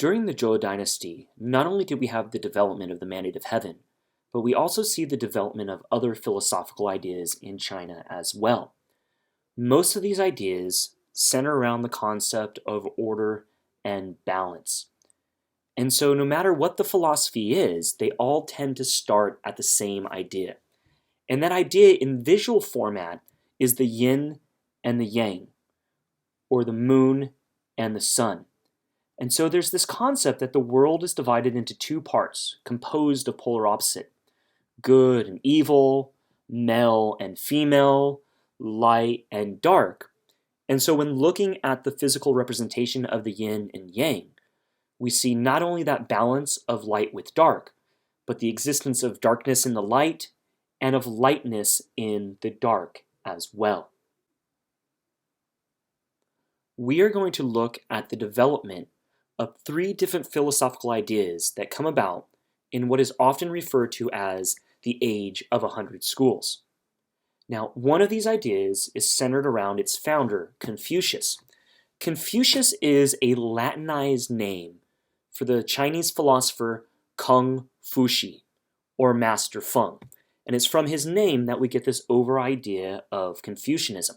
During the Zhou dynasty, not only did we have the development of the Mandate of Heaven, but we also see the development of other philosophical ideas in China as well. Most of these ideas center around the concept of order and balance. And so, no matter what the philosophy is, they all tend to start at the same idea. And that idea in visual format is the yin and the yang, or the moon and the sun. And so there's this concept that the world is divided into two parts, composed of polar opposite: good and evil, male and female, light and dark. And so when looking at the physical representation of the yin and yang, we see not only that balance of light with dark, but the existence of darkness in the light and of lightness in the dark as well. We are going to look at the development of three different philosophical ideas that come about in what is often referred to as the Age of 100 Schools. Now, one of these ideas is centered around its founder, Confucius. Confucius is a Latinized name for the Chinese philosopher Kung Fushi, or Master Feng, and it's from his name that we get this over idea of Confucianism.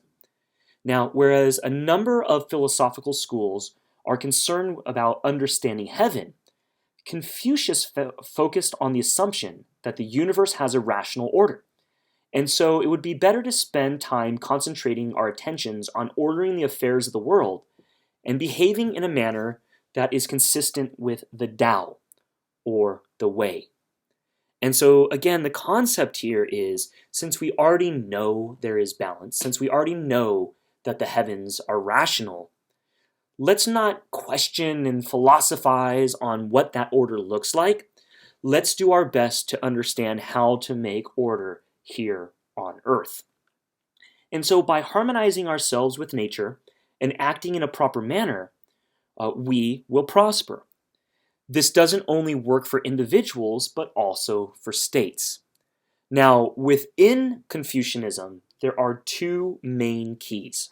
Now, whereas a number of philosophical schools are concerned about understanding heaven, Confucius focused on the assumption that the universe has a rational order. And so it would be better to spend time concentrating our attentions on ordering the affairs of the world and behaving in a manner that is consistent with the Tao, or the way. And so again, the concept here is, since we already know there is balance, since we already know that the heavens are rational, let's not question and philosophize on what that order looks like. Let's do our best to understand how to make order here on Earth. And so by harmonizing ourselves with nature and acting in a proper manner, we will prosper. This doesn't only work for individuals, but also for states. Now, within Confucianism, there are two main keys.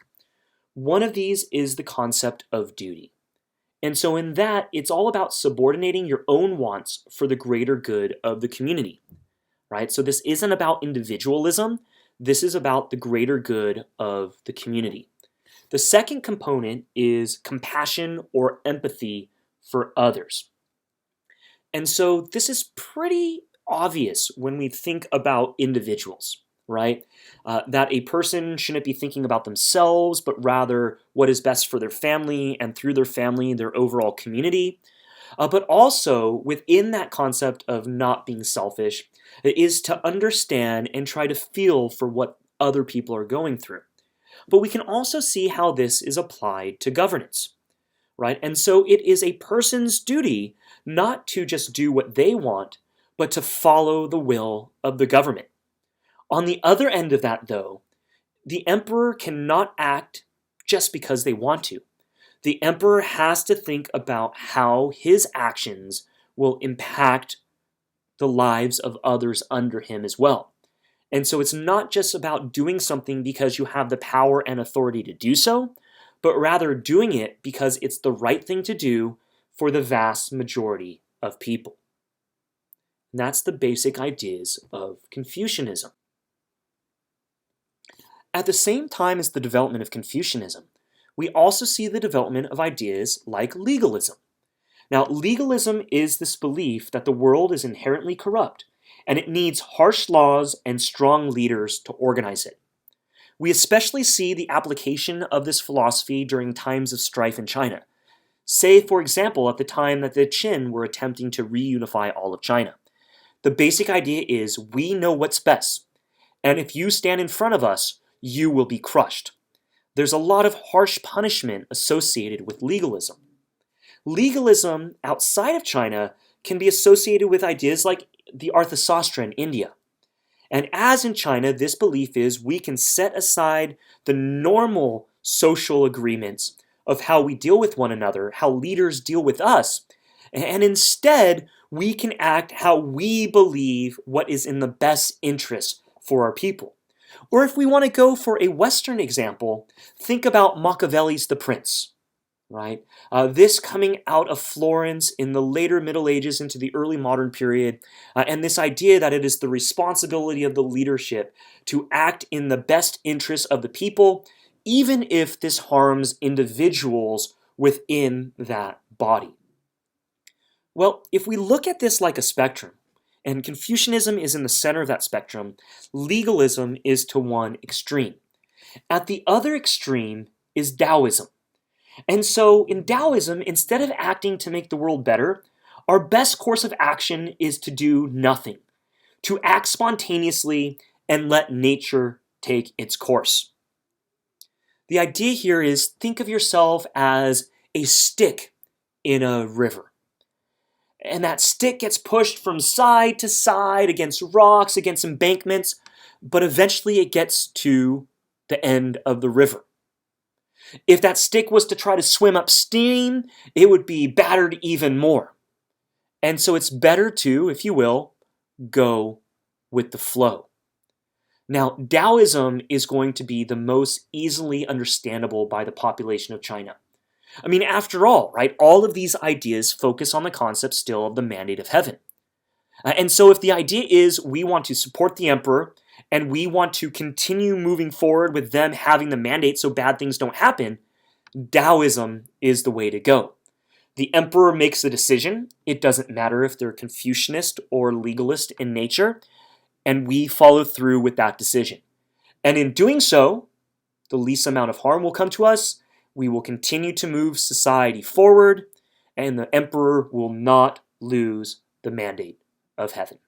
One of these is the concept of duty. And so in that, it's all about subordinating your own wants for the greater good of the community, right? So this isn't about individualism. This is about the greater good of the community. The second component is compassion or empathy for others. And so this is pretty obvious when we think about individuals, right? That a person shouldn't be thinking about themselves, but rather what is best for their family, and through their family, their overall community. But also within that concept of not being selfish is to understand and try to feel for what other people are going through. But we can also see how this is applied to governance, right? And so it is a person's duty not to just do what they want, but to follow the will of the government. On the other end of that, though, the emperor cannot act just because they want to. The emperor has to think about how his actions will impact the lives of others under him as well. And so it's not just about doing something because you have the power and authority to do so, but rather doing it because it's the right thing to do for the vast majority of people. And that's the basic ideas of Confucianism. At the same time as the development of Confucianism, we also see the development of ideas like legalism. Now, legalism is this belief that the world is inherently corrupt, and it needs harsh laws and strong leaders to organize it. We especially see the application of this philosophy during times of strife in China. Say, for example, at the time that the Qin were attempting to reunify all of China. The basic idea is we know what's best, and if you stand in front of us, you will be crushed. There's a lot of harsh punishment associated with legalism. Legalism outside of China can be associated with ideas like the Arthasastra in India. And as in China, this belief is we can set aside the normal social agreements of how we deal with one another, how leaders deal with us, and instead we can act how we believe what is in the best interest for our people. Or if we want to go for a Western example, think about Machiavelli's The Prince, right? This coming out of Florence in the later Middle Ages into the early modern period, and this idea that it is the responsibility of the leadership to act in the best interests of the people, even if this harms individuals within that body. Well, if we look at this like a spectrum, and Confucianism is in the center of that spectrum, legalism is to one extreme. At the other extreme is Taoism. And so in Taoism, instead of acting to make the world better, our best course of action is to do nothing, to act spontaneously and let nature take its course. The idea here is think of yourself as a stick in a river. And that stick gets pushed from side to side against rocks, against embankments, but eventually it gets to the end of the river. If that stick was to try to swim upstream, it would be battered even more. And so it's better to, if you will, go with the flow. Now, Taoism is going to be the most easily understandable by the population of China. I mean, after all, right, all of these ideas focus on the concept still of the mandate of heaven. And so if the idea is we want to support the emperor and we want to continue moving forward with them having the mandate so bad things don't happen, Taoism is the way to go. The emperor makes the decision. It doesn't matter if they're Confucianist or legalist in nature, and we follow through with that decision. And in doing so, the least amount of harm will come to us. We will continue to move society forward, and the emperor will not lose the mandate of heaven.